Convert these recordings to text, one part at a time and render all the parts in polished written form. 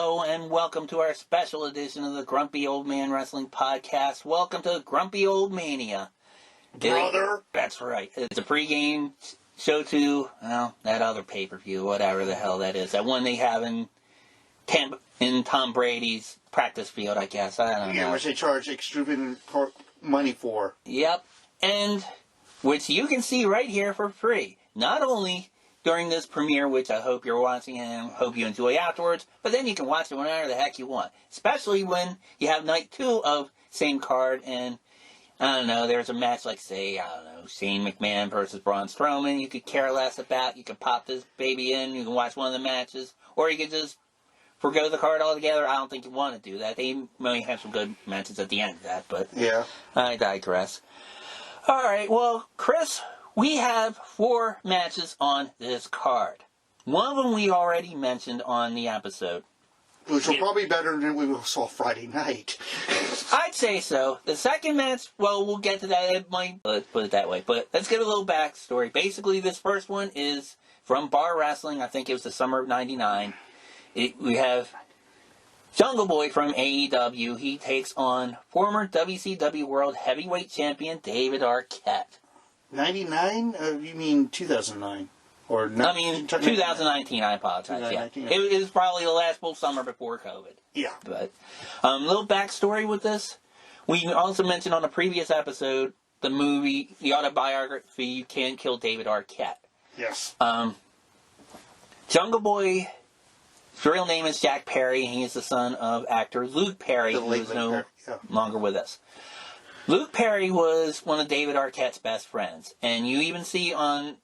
Hello, and welcome to our special edition of the Grumpy Old Man Wrestling Podcast. Welcome to GrumpyOldMania. Brother! That's right. It's a pregame show to, well, that other pay-per-view, whatever the hell that is. That one they have in Tom Brady's practice field, I guess. I don't know. Yeah, which they charge extravagant money for. Yep. And which you can see right here for free. Not only during this premiere, which I hope you're watching and hope you enjoy afterwards, but then you can watch it whenever the heck you want. Especially when you have night 2 of same card and, I don't know, there's a match like, say, I don't know, Shane McMahon versus Braun Strowman. You could care less about. You could pop this baby in. You can watch one of the matches. Or you could just forgo the card altogether. I don't think you want to do that. They may have some good matches at the end of that, but yeah, I digress. All right, well, Chris, we have 4 matches on this card. One of them we already mentioned on the episode. Which will probably be better than we saw Friday night. I'd say so. The second match, well, we'll get to that. It might, let's put it that way. But let's give a little backstory. Basically, this first one is from Bar Wrestling. I think it was the summer of '99. We have Jungle Boy from AEW. He takes on former WCW World Heavyweight Champion David Arquette. 99? You mean 2009? Or I mean, 2019, I apologize. 2019, yeah. It was probably the last full summer before COVID. Yeah. But little backstory with this. We also mentioned on a previous episode the movie, the autobiography, You Can't Kill David Arquette. Yes. Jungle Boy, his real name is Jack Perry. He is the son of actor Luke Perry, who is no longer with us. Luke Perry was one of David Arquette's best friends. And you even see on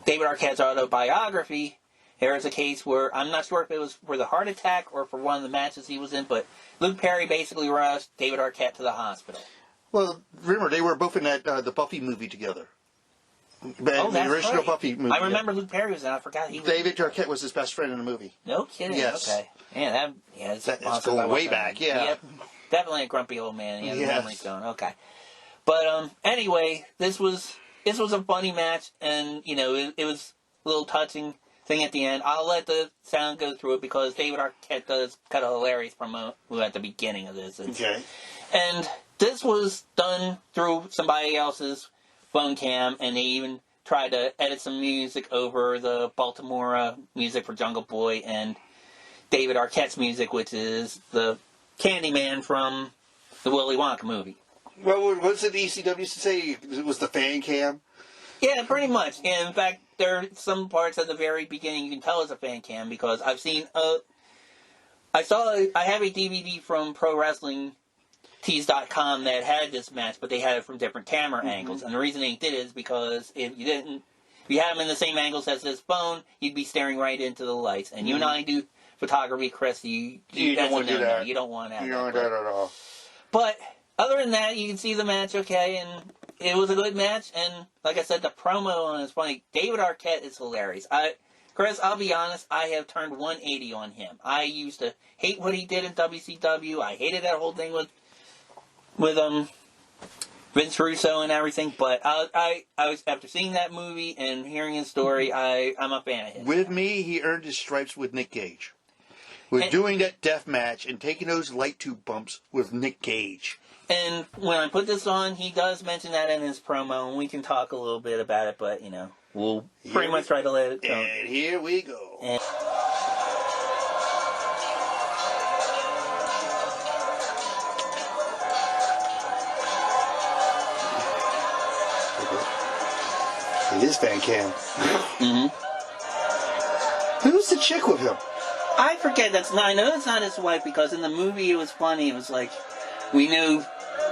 David Arquette's autobiography, there is a case where, I'm not sure if it was for the heart attack or for one of the matches he was in, but Luke Perry basically rushed David Arquette to the hospital. Well, remember, they were both in that the Buffy movie together. The original right. Buffy movie. I remember Luke Perry was in it. I forgot he was. David Arquette was his best friend in the movie. No kidding? Yes. Okay. Man, that's going way back, yeah. Yep. Definitely a grumpy old man. Yeah, the memory's going. Okay. But anyway, this was a funny match, and you know it was a little touching thing at the end. I'll let the sound go through it because David Arquette does kind of hilarious promo at the beginning of this. Okay. And this was done through somebody else's phone cam, and they even tried to edit some music over the Baltimore music for Jungle Boy and David Arquette's music, which is the Candyman from the Willy Wonka movie. Well, what's it ECW used to say? It was the fan cam? Yeah, pretty much. And in fact, there are some parts at the very beginning you can tell it's a fan cam because I've seen, I have a DVD from ProWrestlingTees.com that had this match, but they had it from different camera angles. And the reason they did it is because if you had them in the same angles as this phone, you'd be staring right into the lights. And you and I do photography, Chris. You don't want to do that. You don't want that. You don't want that at all. But other than that, you can see the match okay, and it was a good match. And like I said, the promo on it is funny. David Arquette is hilarious. Chris, I'll be honest, I have turned 180 on him. I used to hate what he did in WCW. I hated that whole thing with Vince Russo and everything. But I was, after seeing that movie and hearing his story, I'm a fan of his. With me, he earned his stripes with Nick Gage. With doing that death match and taking those light tube bumps with Nick Gage. And when I put this on, he does mention that in his promo, and we can talk a little bit about it, but, you know, we'll pretty much try to let it go. And here we go. It is fan cam. Mm-hmm. Who's the chick with him? I forget. I know it's not his wife because in the movie it was funny. It was like we knew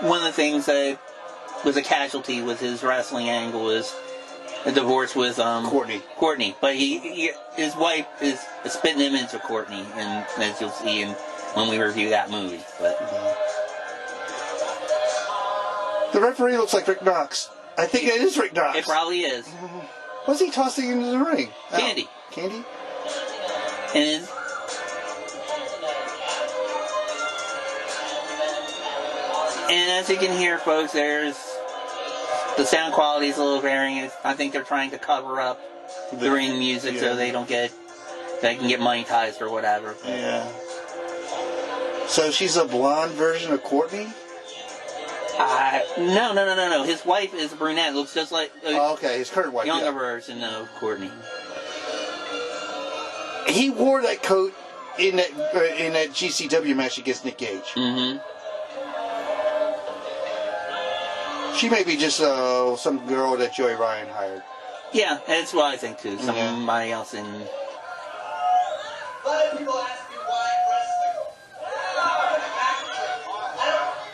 one of the things that was a casualty with his wrestling angle was a divorce with Courtney. But his wife is a spitting image of Courtney, and as you'll see when we review that movie. But the referee looks like Rick Knox. I think it is Rick Knox. It probably is. What's he tossing into the ring? Candy. Candy? And as you can hear, folks, the sound quality is a little varying. I think they're trying to cover up the ring music so they don't get They can get monetized or whatever. Yeah. So she's a blonde version of Courtney? No. His wife is a brunette. Looks just like okay, his current wife. Younger version of Courtney. He wore that coat in that GCW match against Nick Gage. Mm-hmm. She may be just some girl that Joey Ryan hired. Yeah, that's what I think too. Somebody else in. A lot of people ask me why I'm wrestling.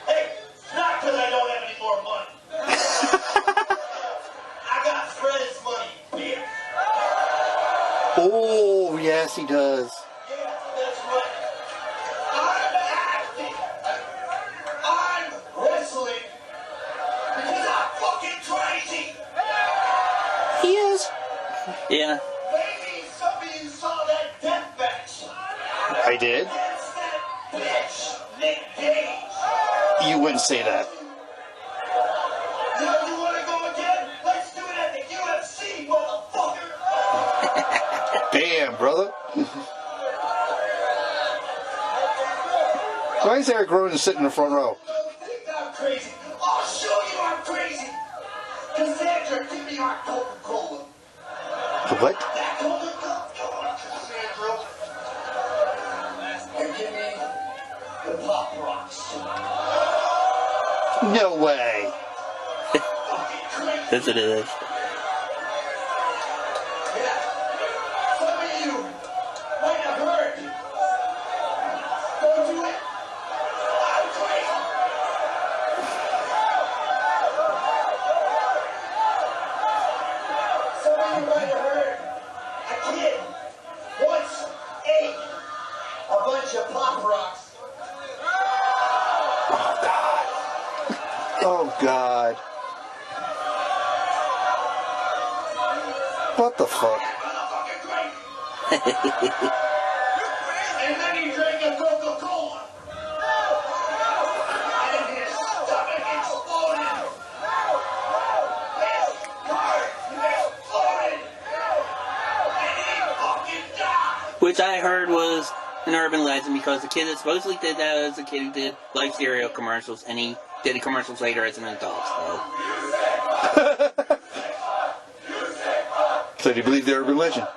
Hey, it's not because I don't have any more money. I got Fred's money, bitch. Oh, yes, he does. Yeah, that's right. I'm acting. I'm wrestling because I'm fucking crazy. He is. Yeah. Maybe some of you saw that death match. I did. Against that bitch, Nick Gage. You wouldn't say that. You want to go again? Let's do it at the UFC, motherfucker. Damn, brother. Why is Eric Rowan sitting in the front row? Don't think I'm crazy. I'll show you I'm crazy. Cassandra, give me our Coca-Cola. What? That Coca-Cola, Cassandra. And give me the Pop Rocks. No way. Fucking crazy. That's what it is. Yeah. Some of you might have heard. Don't do it. I'm crazy. Some of you might have heard a kid once ate a bunch of Pop Rocks. Oh, God. What the fuck? Motherfucking crazy. And then he drank a Coca-Cola. And his stomach exploded. His heart exploded. And he fucking died. Which I heard was an urban legend because the kid that supposedly did that as a kid who did Life Cereal commercials, and he did the commercials later as an adult. So do you believe the urban legend?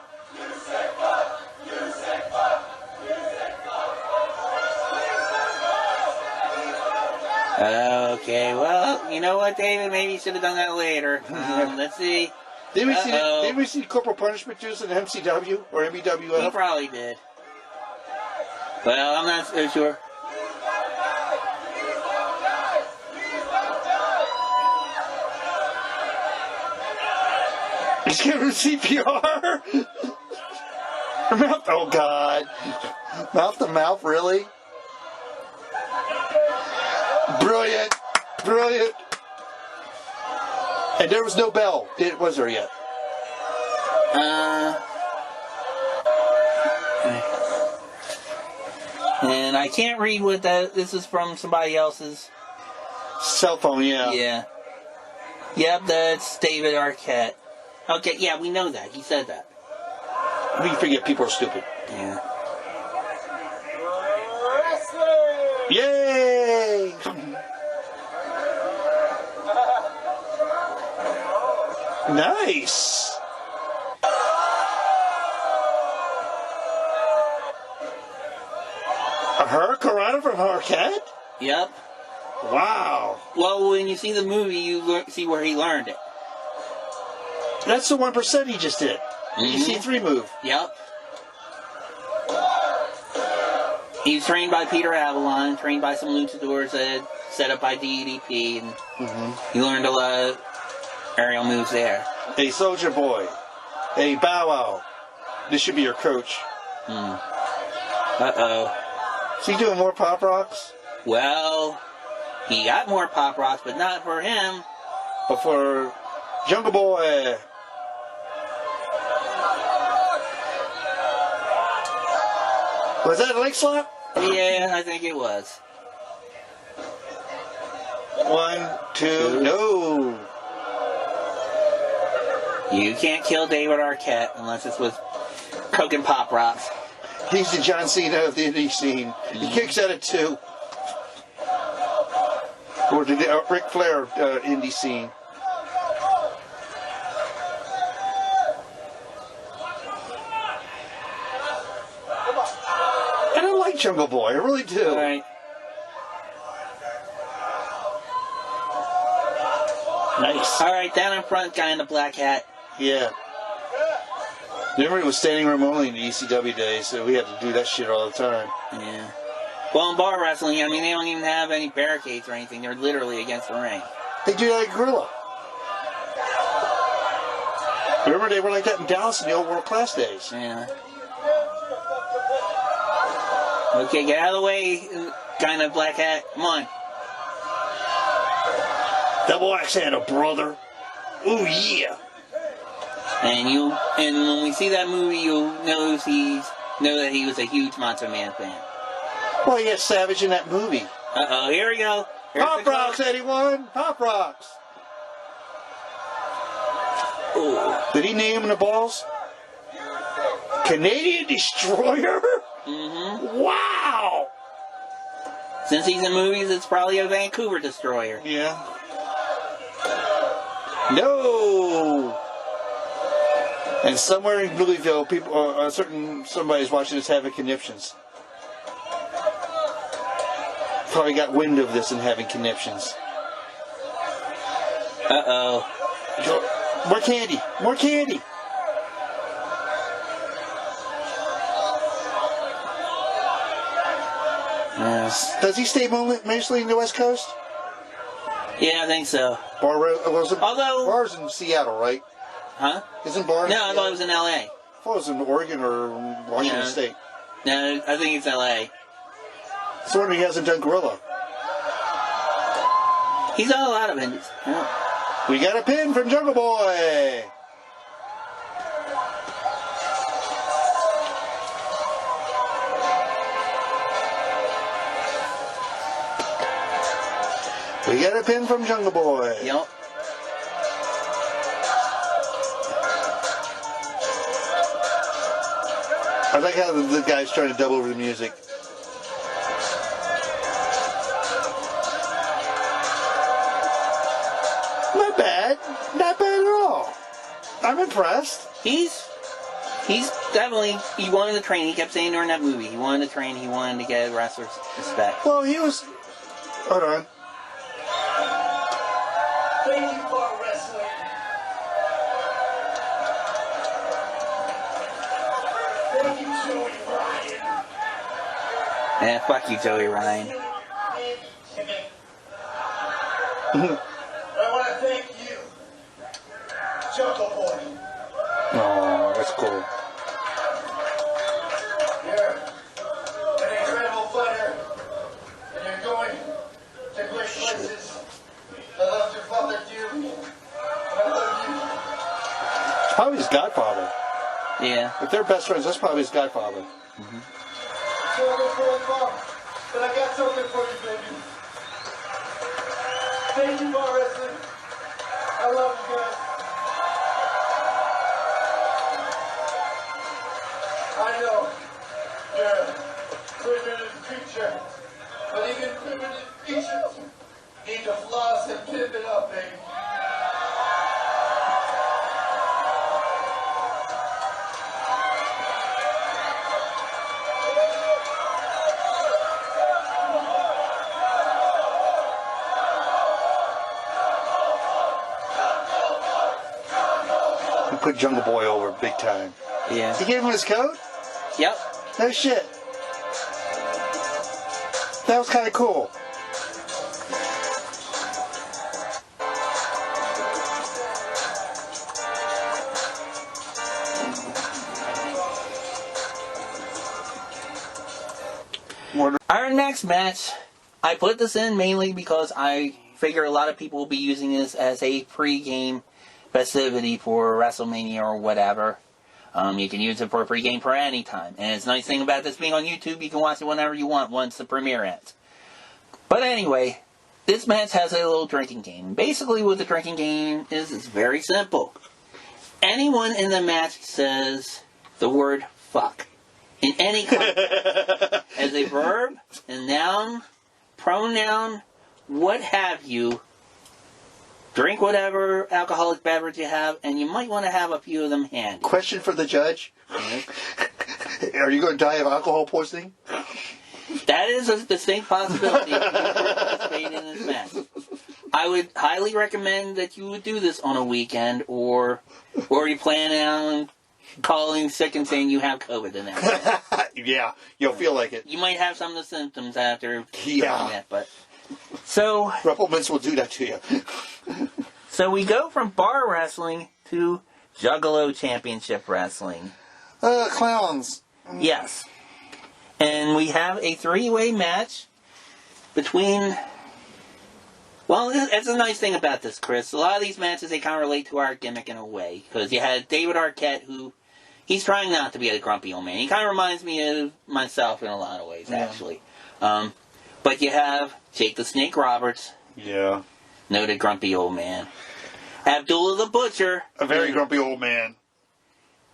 Okay, well, you know what, David? Maybe you should have done that later. Let's see. Did we see Corporal Punishment Juice in MCW or He MBWF? probably did. Well, I'm not so sure. He's giving CPR? Mouth, oh, God. Mouth to mouth, really? Brilliant. Brilliant. And there was no bell, was there yet? And I can't read what that. This is from somebody else's. Cell phone, yeah. Yeah. Yep, that's David Arquette. Okay, yeah, we know that. He said that. We forget people are stupid. Yeah. Yay! Nice. A Hurricanrana from Arquette? Yep. Wow. Well, when you see the movie, you see where he learned it. That's the 1% he just did. EC3 move. Yep. He was trained by Peter Avalon, trained by some luchadors that set up by DDP, and he learned a lot of aerial moves there. Hey, Soldier Boy. Hey, Bow Wow. This should be your coach. Uh-oh. Is he doing more Pop Rocks? Well, he got more Pop Rocks, but not for him. But for Jungle Boy. Was that a leg slap? Yeah, I think it was. 1, 2, no. You can't kill David Arquette unless it's with Coke Pop Rocks. He's the John Cena of the indie scene. He kicks out at 2. Or the Ric Flair indie scene. I don't like Jungle Boy. I really do. All right. Nice. All right, down in front, guy in the black hat. Yeah. Remember, it was standing room only in the ECW days, so we had to do that shit all the time. Yeah. Well, in bar wrestling, I mean, they don't even have any barricades or anything. They're literally against the ring. They do that at Gorilla. Remember, they were like that in Dallas in the old world class days. Yeah. Okay, get out of the way, guy in the black hat. Come on. Double axe handle, brother. Ooh, yeah. And when we see that movie, you'll know that he was a huge Macho Man fan. Well, he got savage in that movie. Uh-oh, here we go. Here's Pop rocks, anyone? Pop rocks. Ooh. Did he name him the balls? Canadian Destroyer? Mm-hmm. Wow. Since he's in movies, it's probably a Vancouver Destroyer. Yeah. No. And somewhere in Louisville, somebody's watching this having conniptions. Probably got wind of this and having conniptions. Uh-oh. More candy. More candy. Yes. Does he stay mostly in the West Coast? Yeah, I think so. Bar's in Seattle, right? Huh? Isn't Bar? No, I thought it was in L.A. I thought it was in Oregon or Washington State. No, I think it's L.A. So he hasn't done Gorilla. He's done a lot of indies. Yeah. We got a pin from Jungle Boy. We got a pin from Jungle Boy. Yep. I like how the guy's trying to dub over the music. Not bad. Not bad at all. I'm impressed. He's definitely, he wanted to train. He kept saying during that movie, he wanted to train, he wanted to get wrestlers' respect. Well, he was... Hold on. Thank you for wrestling. Thank you, Joey Ryan. Yeah, fuck you, Joey Ryan. I want to thank you, Jungle Boy. Oh, that's cool. You're an incredible fighter, and you're going to great places. I loved your father dearly. I love you. It's probably his godfather. Yeah. If they're best friends, that's probably his godfather. Mm-hmm. Struggle for a mom, but I got something for you, baby. Thank you for wrestling. I love you guys. I know you're a primitive creature, but even primitive creatures need to floss and pivot up, baby. He put Jungle Boy over big time. Yeah. He gave him his coat? Yep. No shit. That was kind of cool. Our next match, I put this in mainly because I figure a lot of people will be using this as a pre-game festivity for WrestleMania or whatever. You can use it for a pre-game for any time. And it's a nice thing about this being on YouTube, you can watch it whenever you want once the premiere ends. But anyway, this match has a little drinking game. Basically what the drinking game is very simple. Anyone in the match says the word fuck. In any context. As a verb, a noun, pronoun, what have you. Drink whatever alcoholic beverage you have, and you might want to have a few of them handy. Question for the judge. Are you going to die of alcohol poisoning? That is a distinct possibility if you participate in this match. I would highly recommend that you would do this on a weekend, or you plan on calling sick and saying you have COVID the next day. Yeah, you'll feel like it. You might have some of the symptoms after Yeah. that, but so Supplements will do that to you. so we go from bar wrestling to Juggalo Championship Wrestling. Clowns. Yes. And we have a three-way match between... Well, that's a nice thing about this, Chris. A lot of these matches, they kind of relate to our gimmick in a way. Because you had David Arquette, who... He's trying not to be a grumpy old man. He kind of reminds me of myself in a lot of ways, actually. But you have Jake the Snake Roberts. Yeah. Noted grumpy old man. Abdullah the Butcher. A very grumpy old man.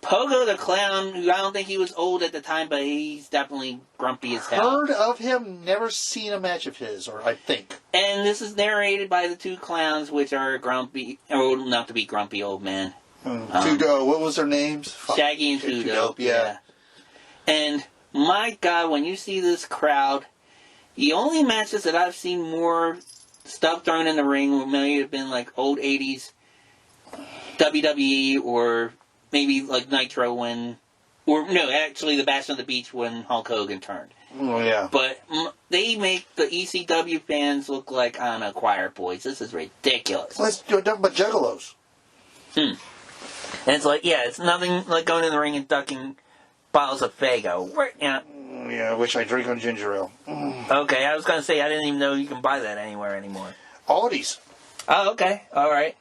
Pogo the Clown, who I don't think he was old at the time, but he's definitely grumpy as hell. Heard of him, never seen a match of his, or I think. And this is narrated by the two clowns, which are grumpy, old enough to be grumpy old men. Tudo, what was their names? Shaggy and Tudo. Yeah. And my God, when you see this crowd, the only matches that I've seen more stuff thrown in the ring may have been like old 80s WWE or maybe like Nitro actually the Bash on the Beach when Hulk Hogan turned. Oh, yeah. But they make the ECW fans look like, I don't know, choir boys. This is ridiculous. Let's do nothing but juggalos. And it's like, yeah, it's nothing like going in the ring and ducking bottles of Faygo. Yeah. Yeah, I wish I drink on ginger ale. Okay, I was going to say, I didn't even know you can buy that anywhere anymore. Aldi's. Oh, okay. All right.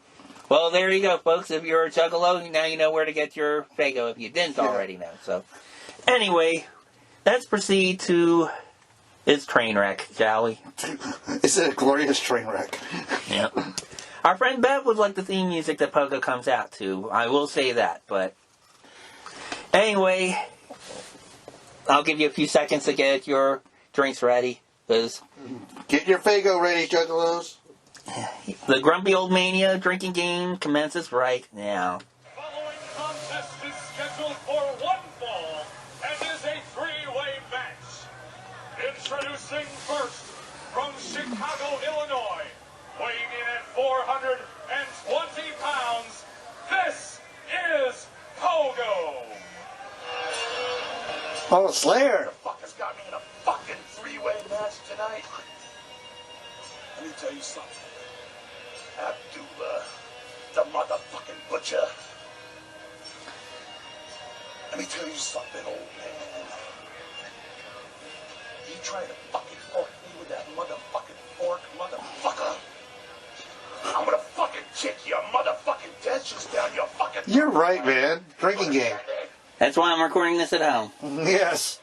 Well, there you go, folks. If you're a juggalo, now you know where to get your Faygo if you didn't already know. So, anyway, let's proceed to this train wreck, shall we? It's a glorious train wreck. Yeah. Our friend Bev would like the theme music that Pogo comes out to. I will say that, but... Anyway, I'll give you a few seconds to get your drinks ready. Because Get your Faygo ready, juggalos. the GrumpyOldMania drinking game commences right now. Following contest is scheduled for one fall and is a three-way match. Introducing first from Chicago, Illinois, weighing in at 420 pounds, this is Pogo. Oh, Slayer. The fuck has got me in a fucking three-way match tonight? Let me tell you something. Abdullah, the motherfucking butcher. Let me tell you something, old man. You try to fucking fork me with that motherfucking fork, motherfucker. I'm gonna fucking kick your motherfucking dentures down your fucking... You're right, man. Drinking game. That's why I'm recording this at home. Yes.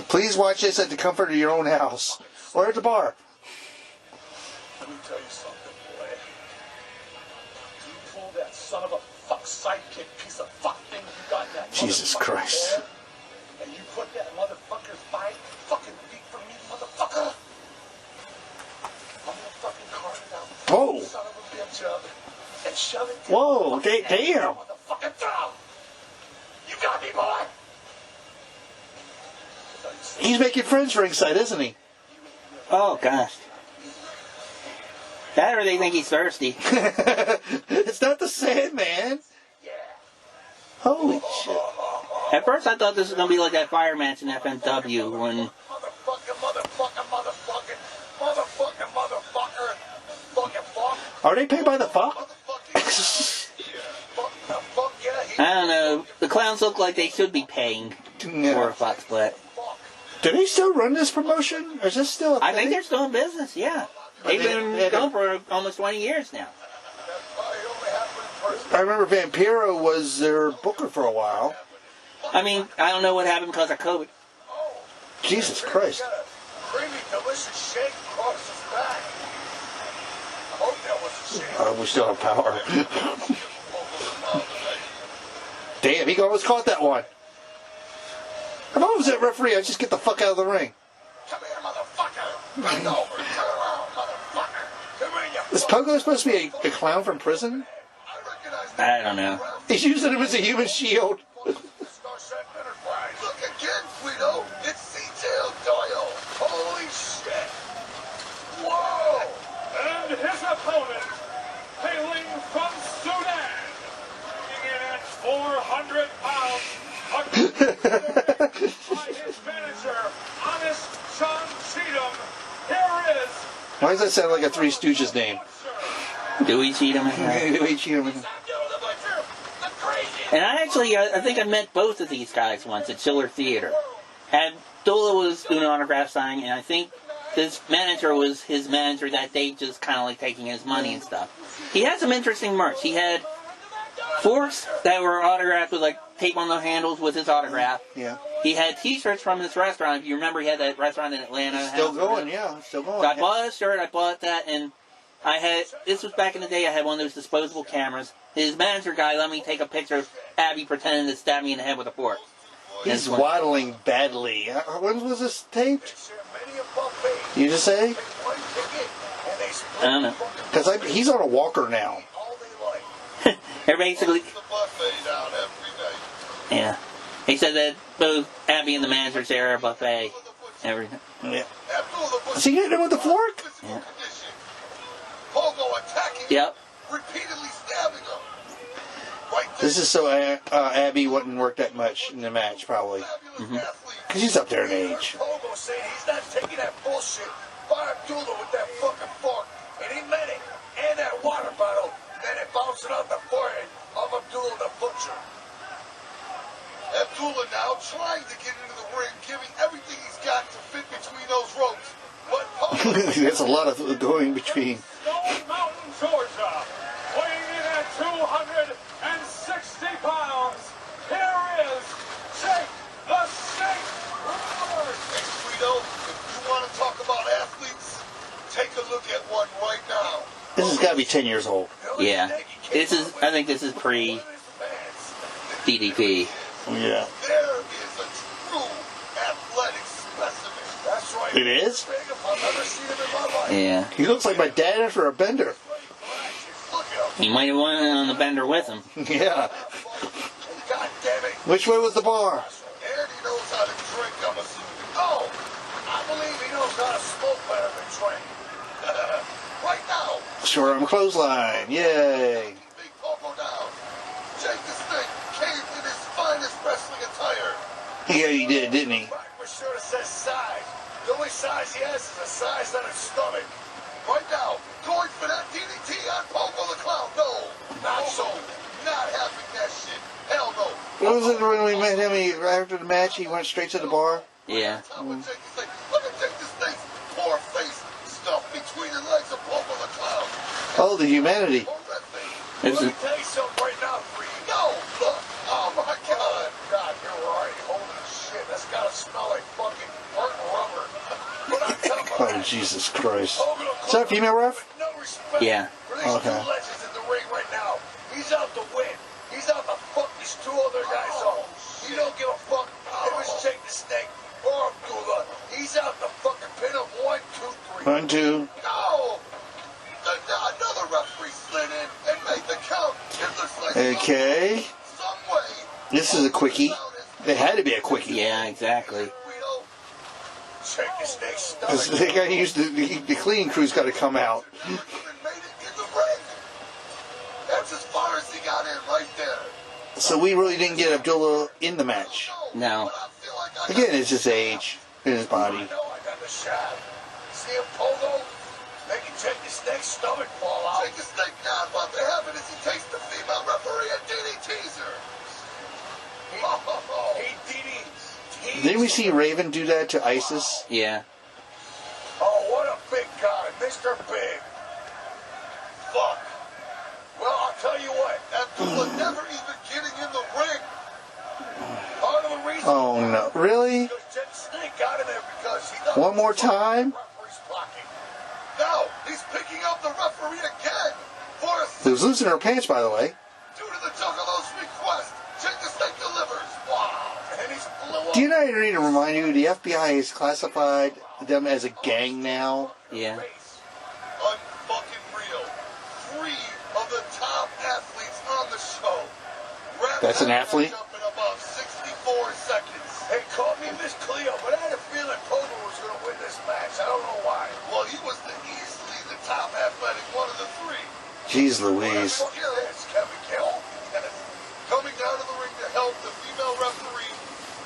Please watch this at the comfort of your own house. Or at the bar. Let me tell you something, boy. You pull that son of a fuck sidekick piece of fuck thing you got in that Jesus motherfucker Christ. there, and you put that motherfucker's 5 fucking feet from me, motherfucker. I'm gonna fucking carve it out. Whoa. Son of a bitch up and shove it down. Whoa, damn. Motherfucking throat. You got me, boy. He's making friends ringside, isn't he? Oh, gosh. That or they think he's thirsty. It's not the Sandman. Yeah. Holy shit. At first I thought this was going to be like that fire match in FMW when... Are they paid by the fuck? I don't know. The clowns look like they should be paying for a fuck split. Do they still run this promotion? Or is this still a thing? I think they're still in business, yeah. They've been going for almost 20 years now. I remember Vampiro was their booker for a while. I mean, I don't know what happened because of COVID. Jesus Christ. Creamy, delicious shake across his back. I hope that was a shake. We still have power. Damn, he almost caught that one. If I was that referee, I'd just get the fuck out of the ring. Come here, motherfucker. Bend over. Turn around, motherfucker. Come here, you Is Pogo supposed to be a clown from prison? I recognize I don't know. He's using him as a human shield. Starship Enterprise. Look again, Guido. It's C.J. Doyle. Holy shit. Whoa. And his opponent, hailing from Sudan, weighing in at 400 pounds, by his manager, Honest John Cheatham. Here is Why does that sound like a Three Stooges name? Dewey Cheatham. Dewey Cheatham. Abdullah the Butcher. The crazy. And I think I met both of these guys once at Schiller Theater. Abdullah was doing an autograph signing, and I think this manager was his manager that day, just kind of like taking his money and stuff. He had some interesting merch. He had forks that were autographed with like tape on the handles with his autograph. Yeah. He had T-shirts from his restaurant. If you remember, he had that restaurant in Atlanta. Still going, yeah. Still going. So I bought a shirt. I bought that, and this was back in the day. I had one of those disposable cameras. His manager guy let me take a picture of Abby pretending to stab me in the head with a fork. He's waddling badly. When was this taped? You just say? I don't know. Because he's on a walker now. They're basically, The buffet down every night. yeah. He said that both Abby and the manager share a buffet. Everything. Yeah. Abdullah the Butcher. Is he hitting him with the fork? Physical condition. Pogo attacking him, Yep. repeatedly stabbing him. Right This is so Abby wouldn't work that much in the match, probably. fabulous athlete. Because he's up there in age. Pogo saying he's not taking that bullshit by Abdullah with that fucking fork. And he meant it. And that water bottle. And it bouncing off the forehead of Abdullah the Butcher. Abdullah now trying to get into the ring, giving everything he's got to fit between those ropes. But Pogo There's a lot of going between. Stone Mountain, Georgia, weighing in at 260 pounds. Here is Jake the Snake Roberts. Hey, Guido, if you want to talk about athletes, take a look at one right now. This has got to be 10 years old. Yeah. I think this is pre-DDP. Yeah. There is a true athletic specimen. That's right. It is? Big if I've ever seen him in my life. Yeah. He looks like my dad after a bender. Look at him. He might have won on the bender with him. Yeah. God damn it. Which way was the bar? And he knows how to drink, I'm assuming. Oh, I believe he knows how to smoke better than drink. Right now, Short arm clothesline. Yay. big Pogo down. Jake the Snake caved in his finest wrestling attire. Yeah, he did, didn't he? Right, for sure it says size. The only size he has is a size on his stomach. Right now, going for that DDT on Pogo the Clown. No, not so. Not having that shit. Hell no. What was it when we met him? After the match, he went straight to the bar? Yeah. Look at Jake the Snake's poor face stuffed between the legs of Pogo the Clown. Oh, the humanity. Hold that thing. This Let is- me tell you something right now, Free. No, look. Oh my God. God, you're right. Holy shit, that's gotta smell like fucking burnt rubber. But I'm telling you, Oh, Jesus Christ. Pogo the Is that a Clown, female ref? no respect Yeah. for these Okay. two legends in the ring right now. He's out to win. He's out to fuck these two other guys up. He don't give a fuck if it's Jake the Snake or Abdullah. He's out to fucking pin him 1, 2, 3. 1, 2. No! Another referee slid in and made the count. It looks like Okay. some way. This is a quickie. It had to be a quickie. Yeah, exactly. Guido, Jake the Snake's Because stomach. they got to use the cleaning crew's got to come out. Even made it in the ring. That's as far as he got in right there. So we really didn't get Abdullah in the match. No. But I feel like I Again, it's his age and his I body. know I got the shot. See him, Pogo? Making Jake the Snake's stomach fall out. Jake the Snake now about to happen as he takes the female referee and DDTs her. He DDTs. Didn't we see Raven do that to ISIS? Yeah. Oh, what a big guy, Mr. Big. Fuck. Well, I'll tell you what, Abdullah never even getting in the ring. Part of the reason Oh, no. Really? because Jake the Snake got in there because he thought One more time? referee's blocking. Now, he's picking up the referee again for a He was losing her pants, by the way. due to the Juggalos request. Jake the Snake delivers. Wow. And he's blew Do you know I need to remind you, the FBI has classified them as a gang now? Yeah. Unfucking real. 3 of the top athletes on the show. That's an athlete? Up in about 64 seconds. Hey, call me Miss Cleo, but I had a feeling Pogo was going to win this match. I don't know why. Well, he was easily the top athletic one of the 3. Jeez Louise. Look at this, Kevin Kill. Coming down to the ring to help the female referee,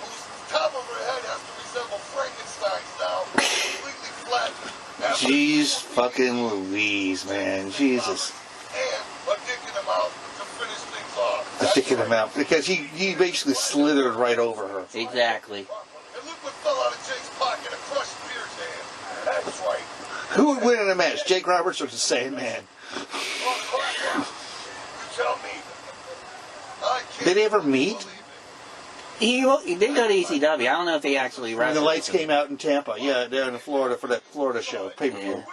whose top of her head has to resemble Frankenstein's now, completely flattened. Jeez fucking Louise, man. Jesus. And a dick in the mouth to finish things off. A dick in the mouth. Because he basically slithered right over her. Exactly. And look what fell out of Jake's pocket, a crushed beer can. That's right. Who would win in a match, Jake Roberts or the Sandman? You tell me. I can't Did they ever meet? believe it. He did go to ECW. I don't know if they actually When the wrestled. lights came out in Tampa. Yeah, down in Florida for that Florida show. Pay-per-view. Winner,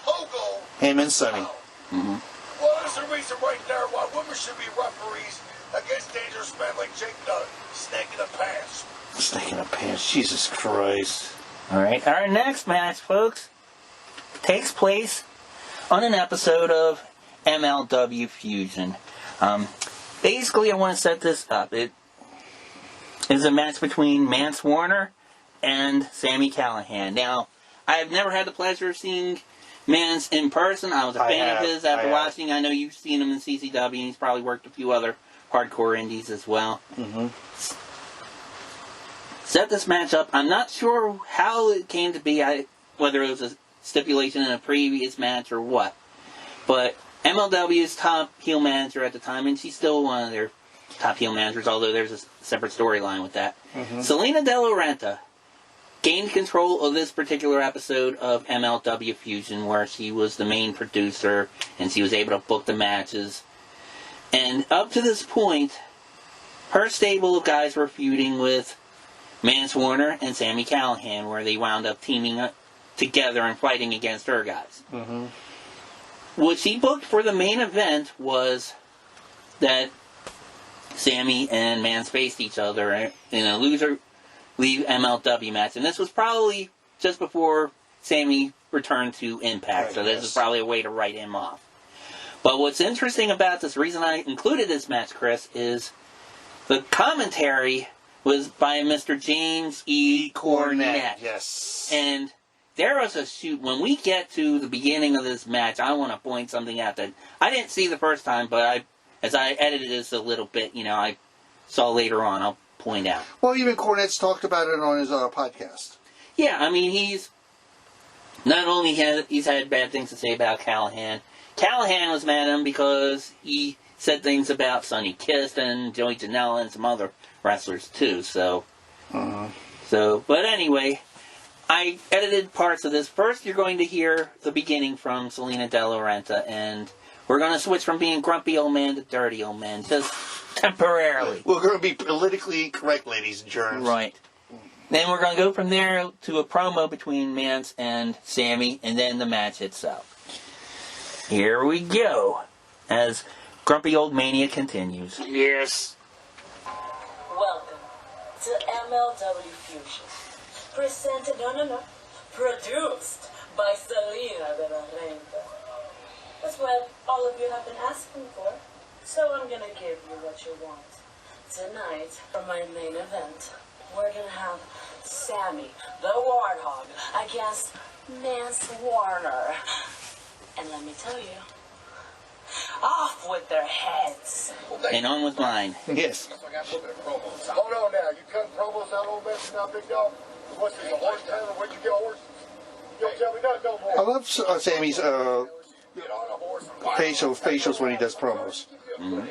Pogo. Him and Sonny. Mm-hmm. Well, there's a reason right there why women should be referees against dangerous men like Jake the Snake in the Pants. Snake in the pants. Jesus Christ. All right. Our next match, folks, takes place on an episode of MLW Fusion. Basically, I want to set this up. It is a match between Mance Warner and Sami Callihan. Now, I have never had the pleasure of seeing Mance in person. I was a fan of his after watching. I know you've seen him in CCW, and he's probably worked a few other hardcore indies as well. Mm-hmm. Set this match up. I'm not sure how it came to be, whether it was a stipulation in a previous match or what. But MLW's top heel manager at the time, and she's still one of their top heel managers, although there's a separate storyline with that. Mm-hmm. Selena De La Renta gained control of this particular episode of MLW Fusion, where she was the main producer, and she was able to book the matches. And up to this point, her stable of guys were feuding with Mance Warner and Sami Callihan, where they wound up teaming up together and fighting against her guys. Mm-hmm. What she booked for the main event was that Sami and Mance faced each other in a loser-leave MLW match. And this was probably just before Sami returned to Impact, so this is probably a way to write him off. But what's interesting about this, the reason I included this match, Chris, is the commentary was by Mr. James E. Cornette. Yes. And there was a shoot. When we get to the beginning of this match, I want to point something out that I didn't see the first time, but as I edited this a little bit, I saw later on. I'll point out. Well, even Cornette's talked about it on his podcast. Yeah, I mean, he's not only he's had bad things to say about Callihan. Callihan was mad at him because he said things about Sonny Kiss and Joey Janela and some other wrestlers too. So, but anyway, I edited parts of this. First, you're going to hear the beginning from Selena De La Renta, and we're going to switch from being grumpy old man to dirty old man, just temporarily. We're going to be politically incorrect, ladies and germs. Right. Then we're going to go from there to a promo between Mance and Sami, and then the match itself. Here we go, as GrumpyOldMania continues. Yes. Welcome to MLW Fusion. Produced by Selena De La Renta. That's what all of you have been asking for, so I'm gonna give you what you want. Tonight, for my main event, we're gonna have Sami, the Warthog, against Mance Warner. And let me tell you, off with their heads. And on with mine. Yes. Hold on now. You cutting promos out a little bit now, big dog? What's this, a horse town? Where'd you get horses? You don't tell me nothing no more. I love Sammy's Get on a horse and facials when he does promos. No. Let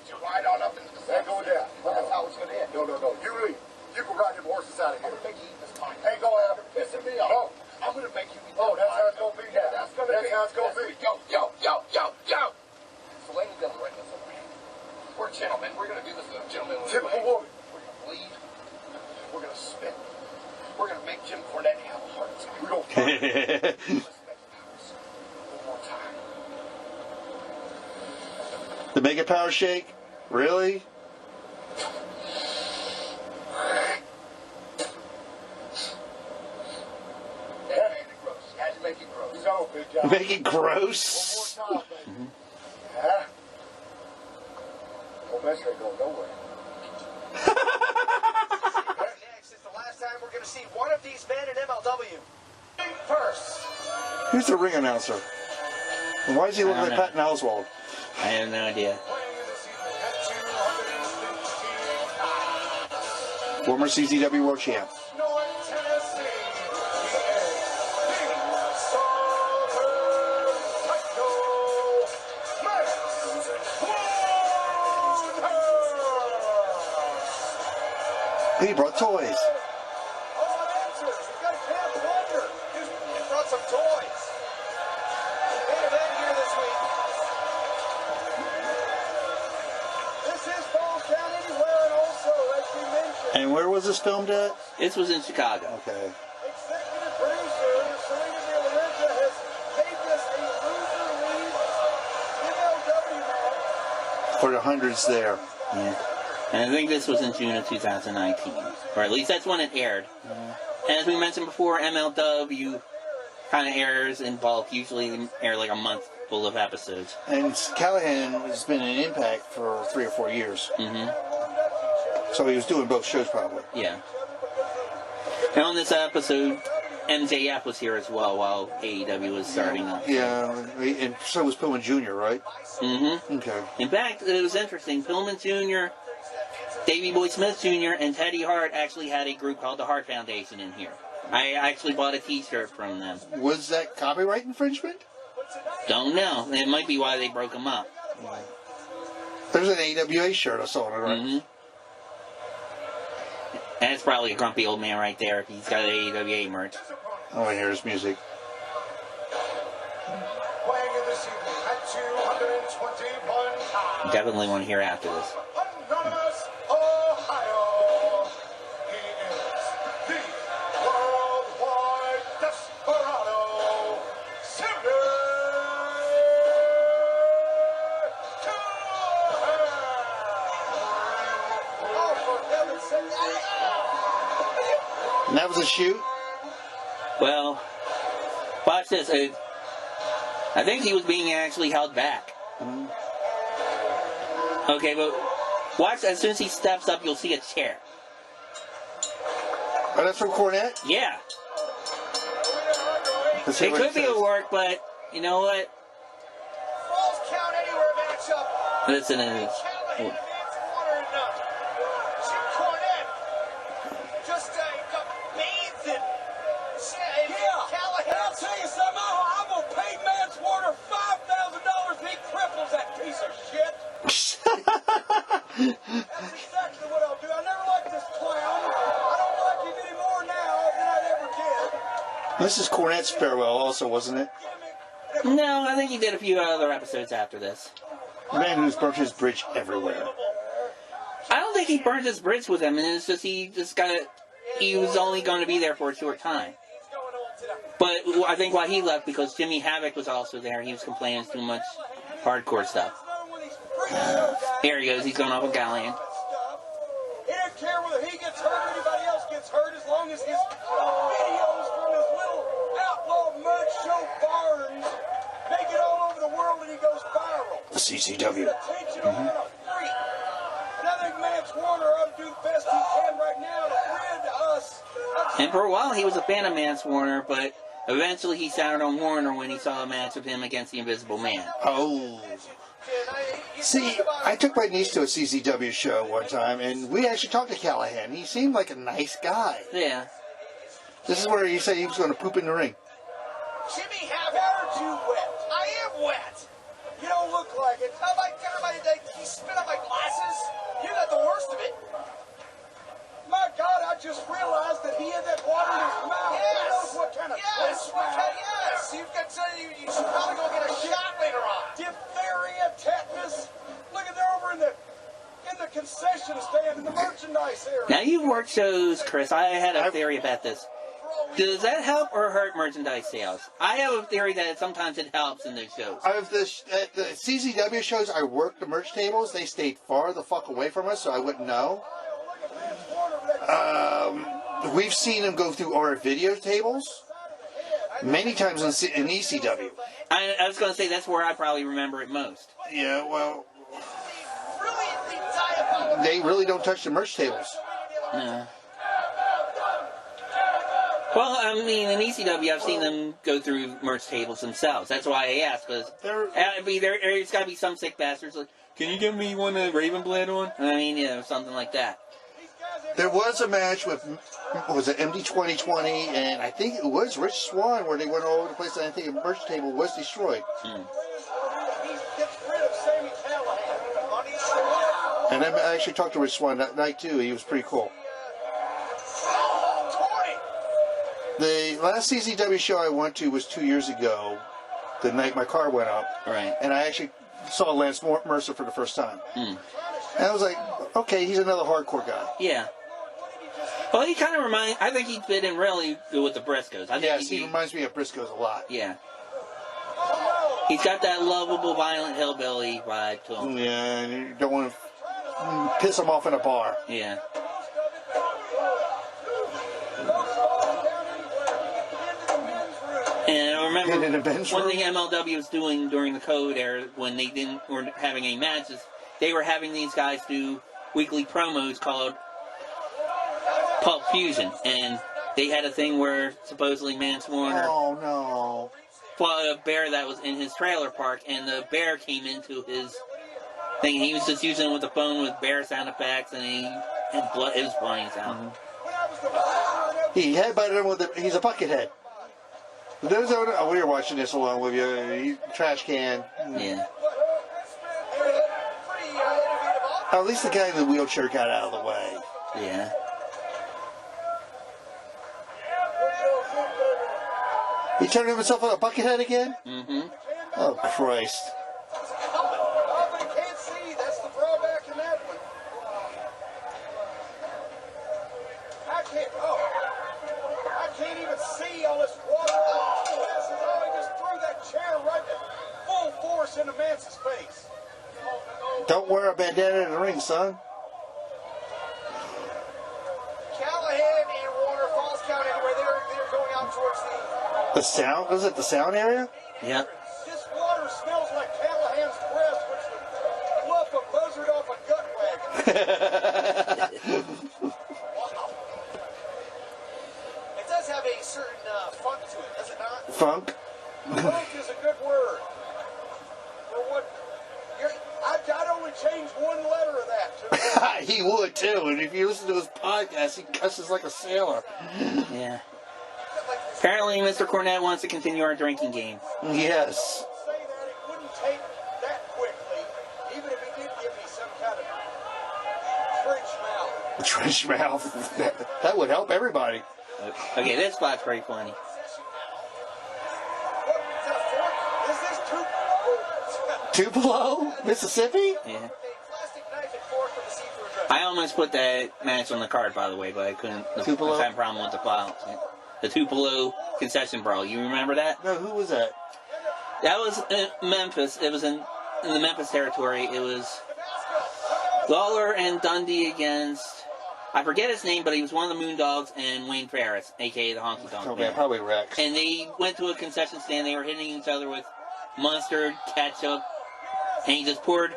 you ride on up into the sun. Go down. That's how it's going to end. No. You leave. You can ride them horses out of here. I'm going to make you eat this time. Ain't going to happen. Pissing me off. No. I'm going to make you eat this time. Oh, that's how it's going to be now. That's how it's going to be. Yo. Selena De La Renta. We're gentlemen. We're going to do this in a gentlemanly way. Typical woman. We're going to bleed. We're going to spit. We're going to make Jim Cornette have a heart attack. We're going to one more time. The Mega Power Shake? Really? Make it gross. One more time, baby. Yeah? Well, that's ain't going nowhere. Next is the last time we're going to see one of these men in MLW. First. Who's the ring announcer? And why does he look like Patton Oswalt? I have no idea. Former CZW World Champ. North Tennessee. He brought toys. Oh, an answer. We've got a Camp Wonder. He brought some toys. Main event here this week. This is Falls Count Anywhere, and also, as we mentioned, And where was this filmed at? This was in Chicago. Okay. executive producer Selena De La Renta has made this a loser-lead MLW match. For the hundreds there. Yeah. And I think this was in June of 2019. Or at least that's when it aired. And as we mentioned before, MLW kind of airs in bulk. Usually they air like a month full of episodes. And Callihan has been in Impact for 3 or 4 years. Mm-hmm. So he was doing both shows probably. Yeah. And on this episode, MJF was here as well while AEW was starting up. Yeah, and so was Pillman Jr., right? Mm-hmm. Okay. In fact, it was interesting. Pillman Jr., Davey Boy Smith Jr., and Teddy Hart actually had a group called the Hart Foundation in here. I actually bought a t-shirt from them. Was that copyright infringement? Don't know. It might be why they broke them up. There's an AWA shirt I saw on it, right? Mm-hmm. And it's probably a grumpy old man right there if he's got AWA merch. Oh, I hear his music. Playing in this evening at 221 pounds. Definitely want to hear after this. Anonymous, Ohio. He is the worldwide desperado. Sami Callihan. Oh, for heaven's sake. And that was a shoot? Well, watch this. I think he was being actually held back. Okay, but watch. As soon as he steps up, you'll see a chair. Oh, that's from Cornette? Yeah. Let's see It what could be says. a work, but you know what? Falls Count Anywhere matchup. Listen to this. Callihan and Mance Warner and Jim Cornette just got bathed in Callihan. And I'll tell you something, I'm going to pay Mance Warner $5,000 if he cripples that piece of shit. That's exactly what I'll do. I never liked this clown. I don't like him any more now than I ever did. This is Cornette's farewell also, wasn't it? No, I think he did a few other episodes after this. The man who's burnt his bridge everywhere. I don't think he burned his bridge with him, and it's just he was only going to be there for a short time. But I think why he left because Jimmy Havoc was also there. He was complaining too much hardcore stuff. Here he goes. He's going off with Callihan. He didn't care whether he gets hurt or anybody else gets hurt as long as his videos from his little outlaw merch show barns make it all over the world and he goes viral. The CCW. Attention on a freak. And I think Mance Warner ought to do the best he can right now to rid us. And for a while, he was a fan of Mance Warner, but eventually he soured on Warner when he saw a match of him against the Invisible Man. Oh. See, I took my niece to a CCW show one time, and we actually talked to Callihan. He seemed like a nice guy. Yeah. This is where he said he was going to poop in the ring. Jimmy Havoc, aren't you wet? I am wet. You don't look like it. How about everybody, he spit on my glasses? You got the worst of it. My God, I just realized that he had that water in his mouth. Yes. Who knows what kind of Yes, yes. You've got to, you should probably go get a shot later on. diphtheria, tetanus. Look at, they're over in the concession stand in the merchandise area. Now you've worked shows, Chris. I had a theory about this. Does that help or hurt merchandise sales? I have a theory that sometimes it helps in those shows. At the CZW shows, I worked the merch tables. They stayed far the fuck away from us, so I wouldn't know. We've seen them go through our video tables. Many times in ECW. I was going to say that's where I probably remember it most. Yeah, well, they really don't touch the merch tables. No. Well, I mean, in ECW, I've seen them go through merch tables themselves. That's why I asked, because there's got to be some sick bastards like, can you give me one Raven Blade on? I mean, you know, something like that. There was a match with, was it MD 2020, and I think it was Rich Swann, where they went all over the place, and I think the merch table was destroyed. And I actually talked to Rich Swann that night, too. He was pretty cool. The last CZW show I went to was 2 years ago, the night my car went up. Right. And I actually saw Lance Mercer for the first time. And I was like, okay, he's another hardcore guy. Yeah. Well, he kind of reminds... I think he'd fit in really good with the Briscoes. Yes, he reminds me of Briscoes a lot. Yeah. He's got that lovable, violent hillbilly vibe to him. Yeah, and you don't want to piss him off in a bar. Yeah. And I remember one thing MLW was doing during the Code era when they weren't having any matches, they were having these guys do weekly promos called Pulp Fusion, and they had a thing where supposedly Mance Warner fought a bear that was in his trailer park, and the bear came into his thing. He was just using it with the phone with bear sound effects, and he had blood. It was flying sound. He headbutted him with he's a buckethead. We were watching this along with you. Trash can. Yeah. At least the guy in the wheelchair got out of the way. Yeah. He turned himself into a buckethead again? Mm-hmm. Oh, Christ. I can't even see all this water. Oh, he just threw that chair right at full force into Mance's face. Don't wear a bandana in the ring, son. Callihan and Warner Falls Count anyway. They're going out towards the sound. Was it the sound area? Yep. This water smells like Callahan's breath, which would fluff a buzzard off a gut wagon. Wow. It does have a certain funk to it, does it not? Funk. Funk is a good word. For what? I'd only change one letter of that. He would too, and if you listen to his podcast, he cusses like a sailor. Yeah. Apparently, Mr. Cornette wants to continue our drinking game. Yes. Say that it wouldn't take that quickly, even if he did give me some kind of trench mouth. Trench mouth. That would help everybody. Okay, this spot's pretty funny. Is this Tupelo, Mississippi? Yeah. I almost put that match on the card, by the way, but I couldn't. Tupelo? I had a problem with the file. The Tupelo concession brawl. You remember that? No, who was that? That was in Memphis. It was in the Memphis territory. It was Lawler and Dundee against, I forget his name, but he was one of the Moondogs and Wayne Ferris, a.k.a. the Honky Tonk Okay, Man. probably Rex. And they went to a concession stand. They were hitting each other with mustard, ketchup, and he just poured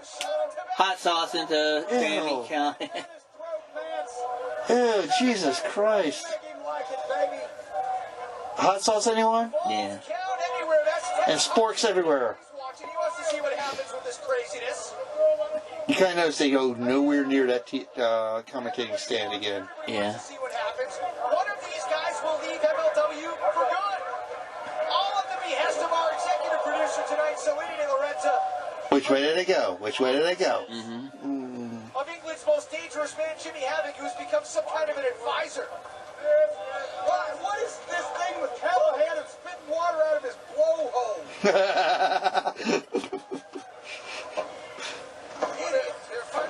hot sauce into Sami Callihan. Ew, Jesus Christ. Hot sauce, anyone? Yeah. And sporks everywhere. You kind of notice they go nowhere near that commentating stand again. Yeah. One of these guys will leave MLW for good. All of the behest of our executive producer tonight, Selene Loretta. Which way did they go? Which way did they go? Of England's most dangerous man, Jimmy Havoc, who's become some kind of an advisor. What is this thing with Callihan and spitting water out of his blowhole?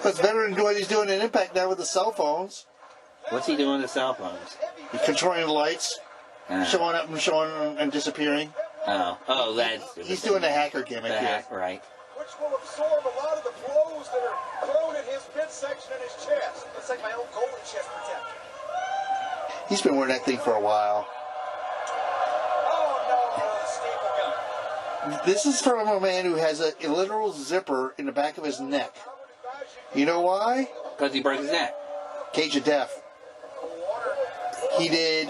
That's better than what he's doing in Impact now with the cell phones. What's he doing with the cell phones? He's controlling the lights, showing up and showing and disappearing. Oh, that's... He's doing the hacker gimmick here. Right. Which will absorb a lot of the blows that are thrown in his midsection and his chest. It's like my old golden chest protector. He's been wearing that thing for a while. Oh, no. This is from a man who has a literal zipper in the back of his neck. You know why? Because he broke his neck. Cage of Death. He did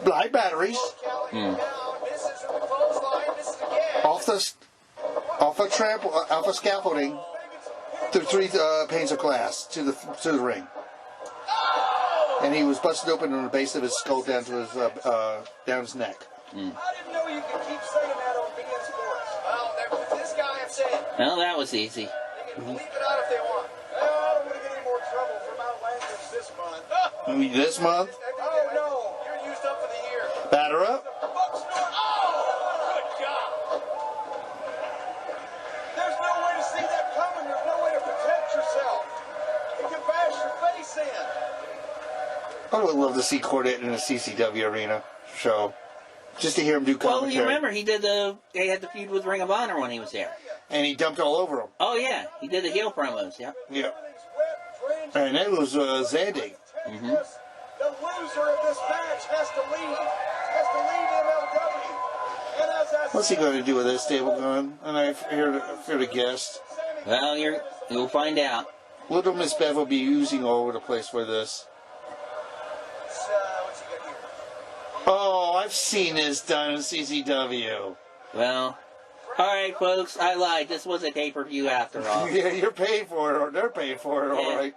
live batteries off a scaffolding through 3 panes of glass to the ring, and he was busted open on the base of his skull down to his down his neck. I didn't know you could keep saying that on beIN Sports. Well, this guy I'm saying. Well, that was easy. They can bleep it out if they want. I don't want to get any more trouble from outlandish this month. This month? Oh no, you're used up for the year. Batter up. Oh, good job. There's no way to see that coming. There's no way to protect yourself. You can bash your face in. I would love to see Cornette in a CCW arena show, just to hear him do commentary. Well, you remember they had the feud with Ring of Honor when he was there. And he dumped all over him. Oh yeah, he did the heel promos. Yeah. Yeah. And it was Zandig. Mm-hmm. The loser of this match has to leave. Has to leave MLW. And as I What's he going to do with this stable gun? And I fear to guess. Well, you'll find out. Little Miss Bev will be using all over the place for this. what's he got here? Oh, I've seen this done in CCW. Well, all right, folks. I lied. This was a pay-per-view after all. Yeah, you're paying for it, or they're paying for it, all Yeah. right.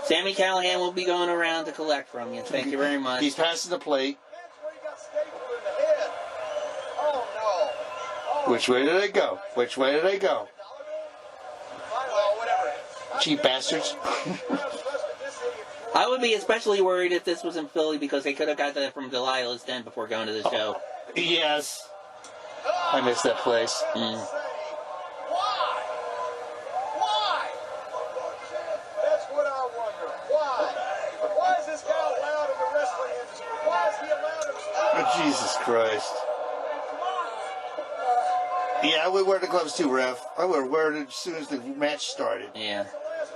Sami Callihan will be going around to collect from you. Thank you very much. He's passing the plate. That's where he got stapled in the head. Oh, no. Oh, Which way did they go? Which way did they go? well, whatever. Cheap bastards. I would be especially worried if this was in Philly because they could have got that from Delilah's Den before going to the show. Yes. I miss that place. Why? Why? That's what I wonder. Why? Why is this guy allowed in the wrestling industry? Why is he allowed in the Oh, Jesus Christ. Yeah, I would wear the gloves too, Ref. I would wear it as soon as the match started. Yeah.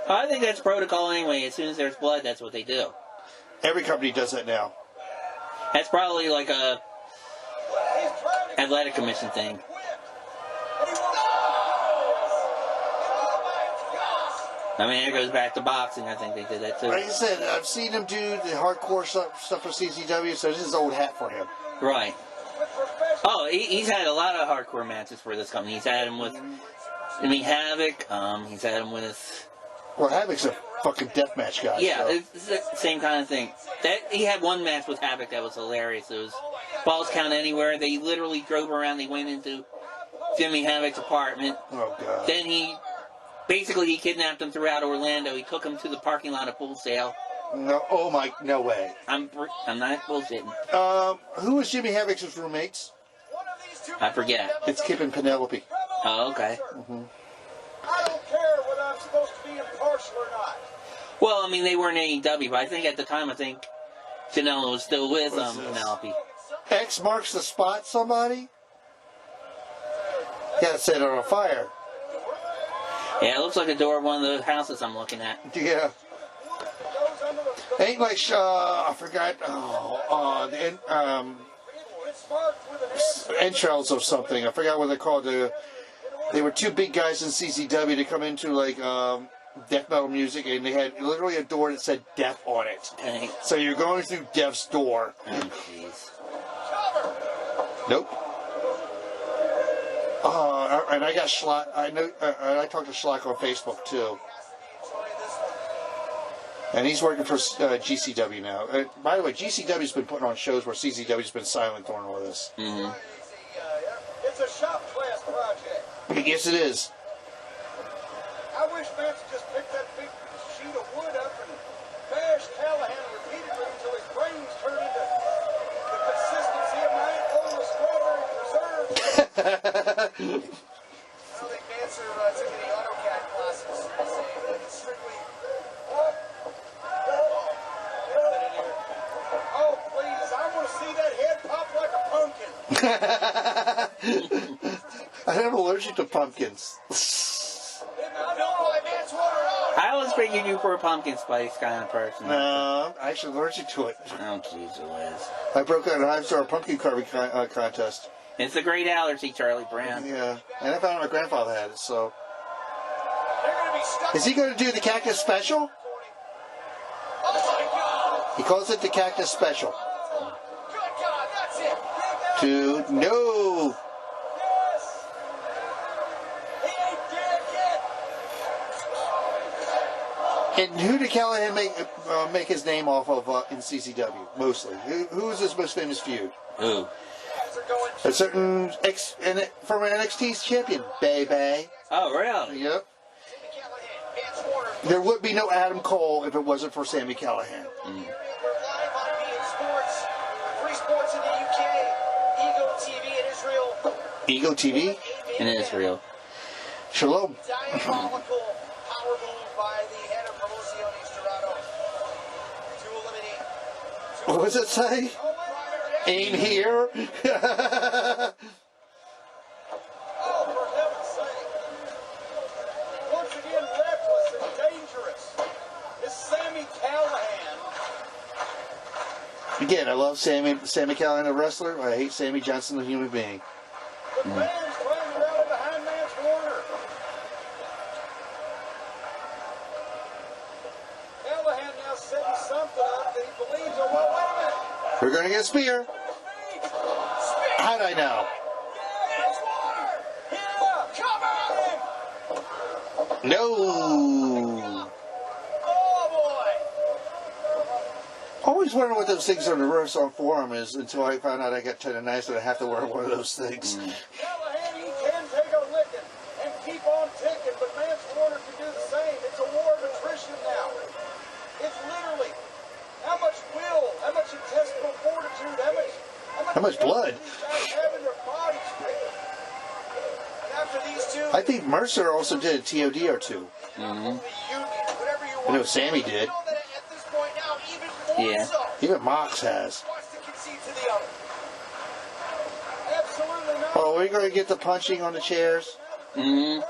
I think that's protocol anyway. As soon as there's blood, that's what they do. Every company does that now. That's probably like a athletic commission thing. I mean, it goes back to boxing. I think they did that too. Like I said, I've seen him do the hardcore stuff for CCW, so this is old hat for him. Right. Oh, he's had a lot of hardcore matches for this company. He's had him with, Havoc. He's had him with. Well, Havoc's a fucking deathmatch guy. Yeah, so. it's the same kind of thing. He had one match with Havoc that was hilarious. It was Falls Count Anywhere. They literally drove around. They went into Jimmy Havoc's apartment. Oh, God. Then he kidnapped him throughout Orlando. He took him to the parking lot of Full Sail. No, oh my, no way. I'm not bullshitting. Who was Jimmy Havoc's roommates? I forget. It's Kip and Penelope. Oh, okay. Mm-hmm. I don't care whether I'm supposed to be impartial or not. Well, I mean, they weren't AEW, but I think at the time, Janela was still with What's this? Penelope. X marks the spot, somebody? Yeah, set it on fire. Yeah, it looks like a door of one of the houses I'm looking at. Yeah. Ain't like, I forgot, entrails or something. I forgot what they're called. They were two big guys in CCW to come into, like, death metal music, and they had literally a door that said death on it. Dang. So you're going through death's door. Oh, jeez. Nope. And I got Schlock. I talked to Schlock on Facebook too, and he's working for GCW now. By the way, GCW's been putting on shows where CCW's been silent during all this. Mm-hmm. It's a shop class project. Yes, it is. I wish Mance just picked that big sheet of wood up and bashed Callihan repeatedly until his brains turned into the consistency of my old strawberry preserve. I don't think Mance took any AutoCAD classes. It's strictly. Oh, please! I want to see that head pop like a pumpkin. I'm allergic to pumpkins. I was figuring you for a pumpkin spice kind of person. No, I'm actually allergic to it. Oh, jeez, Liz. I broke out a 5-star pumpkin carving contest. It's a great allergy, Charlie Brown. Yeah, and I found out my grandfather had it, so. They're going to be stuck. Is he going to do the Cactus Special? Oh my God! He calls it the Cactus Special. Good God, that's it. Dude, no. Yes. He ain't dead yet. And who did Callihan make his name off of in CCW, mostly? Who is his most famous feud? Ooh. A certain former NXT champion, baby. Oh, really? Yep. There would be no Adam Cole if it wasn't for Sami Callihan. We're live on beIN Sports, Free Sports in the UK, Ego TV in Israel. Ego TV? In Israel. Shalom. Diabolical power move by the head of Promociones Dorado to eliminate. What does it say? Aim here. Oh, for heaven's sake. Once again, reckless and dangerous. It's Sami Callihan. Again, I love Sami Callihan, a wrestler. I hate Sammy Johnson, a human being. The fans trying to rally behind Mance Warner. Callihan now setting something up that he believes. Oh, well, wait a minute. We're going to get a spear. How'd I know? No. Always wonder what those things on the reverse on forearm is until I found out I got tendonitis and I have to wear one of those things. Callihan, he can take a licking and keep on ticking, but Mance Warner can do the same. It's a war of attrition now. It's literally how much will, how much intestinal fortitude, how much blood? these guys have in their bodies, man. And after these two, I think Mercer also did a TOD or two. the union, whatever you want. I know Sammy did. You know that at this point now, even more Yeah. so. Even Mox has. Wants to concede to the other. Absolutely not. Oh, we're going to get the punching on the chairs? Mm-hmm.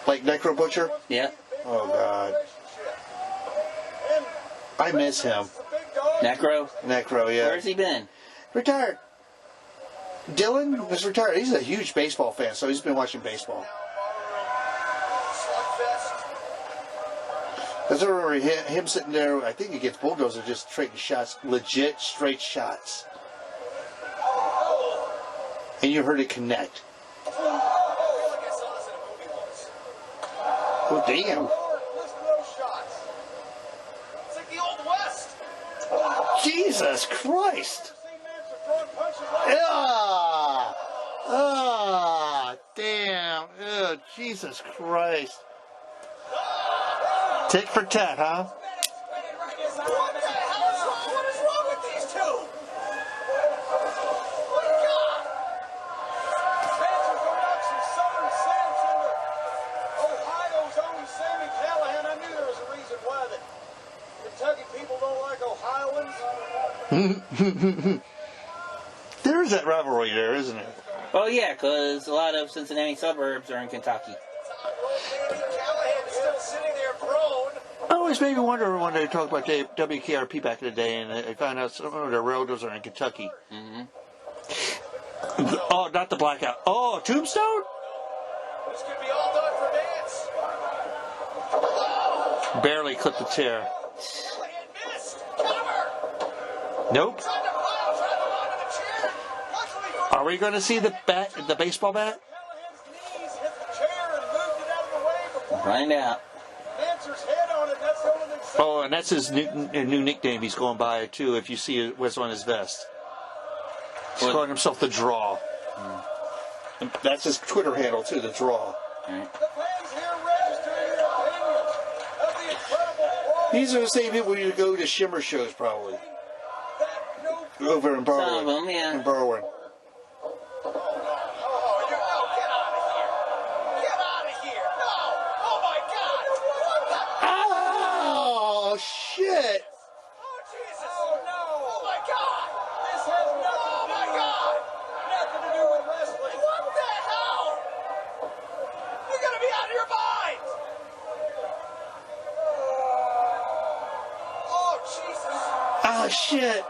Like Necro Butcher? Yeah. Oh, God. And I miss him. the big dog. Necro. Necro, yeah. Where's he been? Retired. Dylan was retired. He's a huge baseball fan, so he's been watching baseball. Slugfest. Because I remember him sitting there, I think against Bulldozer, just trading shots, legit straight shots. And you heard it connect. Oh, I guess I saw this in a movie once. Oh, damn. Lord, listen to those shots. It's like the Old West. Jesus Christ. Seen Mance throwing punches like Damn. Oh, Jesus Christ. Tick for tat, huh? what the hell is wrong? What is wrong with these two? My God! Mance is going out some southern sense into Ohio's own Sami Callihan. I knew there was a reason why the Kentucky people don't like Ohioans. There is that rivalry there, isn't it? Oh, yeah, because a lot of Cincinnati suburbs are in Kentucky. Callihan is still sitting there prone. I always made me wonder when they talked about WKRP back in the day, and I found out some of their relatives are in Kentucky. Mm-hmm. Oh, not the blackout. Oh, Tombstone? This could be all done for Mance. Barely clipped the chair. Callihan missed. Cover. Nope. Tried to pile drive him onto the chair. Luckily for Are we going to see the baseball bat? Callihan's knees hit the chair and moved it out of the way before Find out. Mancer's head on it. That's the only thing. Oh, and that's his new nickname he's going by, too, if you see what's on his vest. He's calling himself The Draw. And that's his Twitter handle, too, The Draw. Right. The fans here registering their opinion of the incredible quality These are the same people who go to Shimmer shows, probably. that no. Over in Berwyn. Some of them, yeah. In Berwyn. Oh, you no, get out of here. Get out of here. No. Oh my God. What the? Oh, shit! Oh Jesus. Oh no. Oh my God. This has nothing. Oh my God. Nothing to do with wrestling. What the hell? You're gonna be out of your mind. Oh Jesus. Oh, shit!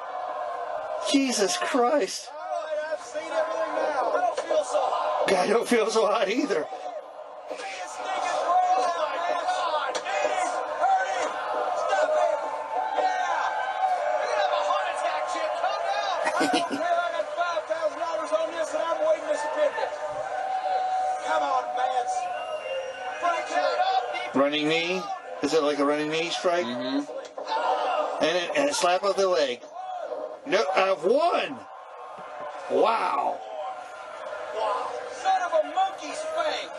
Jesus Christ! All right, I've seen everything now. I don't feel so hot either. I got $5,000 on this and I'm waiting to spend it. Come on, Mance. Break that up. Running knee? Is it like a running knee strike? Mm-hmm. And a slap of the leg. No, I've won! Wow. Son of a monkey's fang.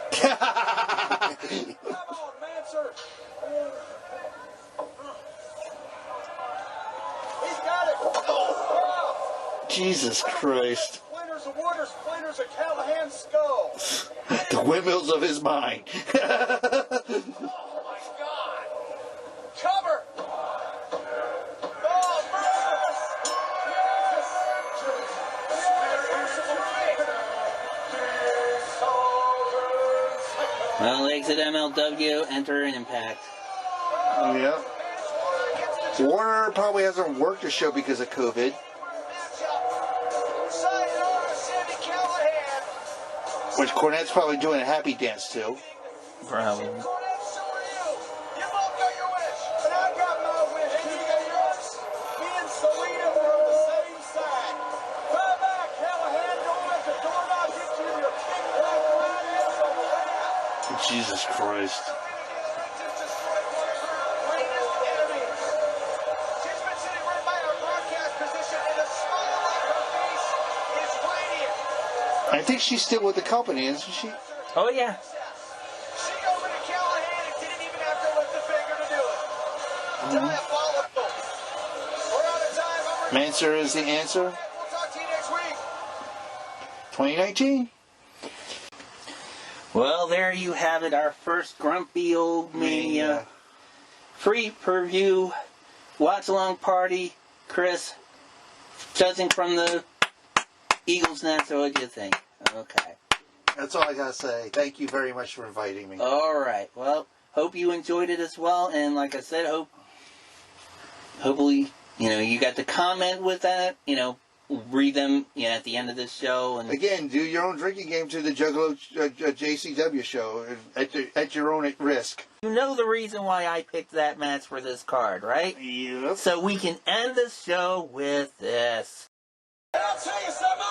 Come on, Mancer. He's got it. Jesus Christ. Splinters of wood or splinters of Callihan's skull. The windmills of his mind. Oh my God. Cover. Oh, Well, exit MLW, enter an Impact. Yeah. Warner probably hasn't worked the show because of COVID. Which Cornette's probably doing a happy dance too. Probably. Jesus Christ. I think she's still with the company, isn't she? Oh, yeah. She over to Callihan and didn't even have to lift a finger to do it. Diabolical. We're out of time. Mancer is the answer. We'll talk to you next week. 2019. Well, there you have it. Our first Grumpy Old Mania free per-view watch-along party. Chris, judging from the Eagles Nest, what do you think? Okay. That's all I gotta say. Thank you very much for inviting me. All right. Well, hope you enjoyed it as well. And like I said, hopefully, you got to comment with that. Read them at the end of this show. And again, do your own drinking game to the Juggalo JCW show at your own risk. You know the reason why I picked that match for this card, right? Yep. So we can end the show with this. And I'll tell you something.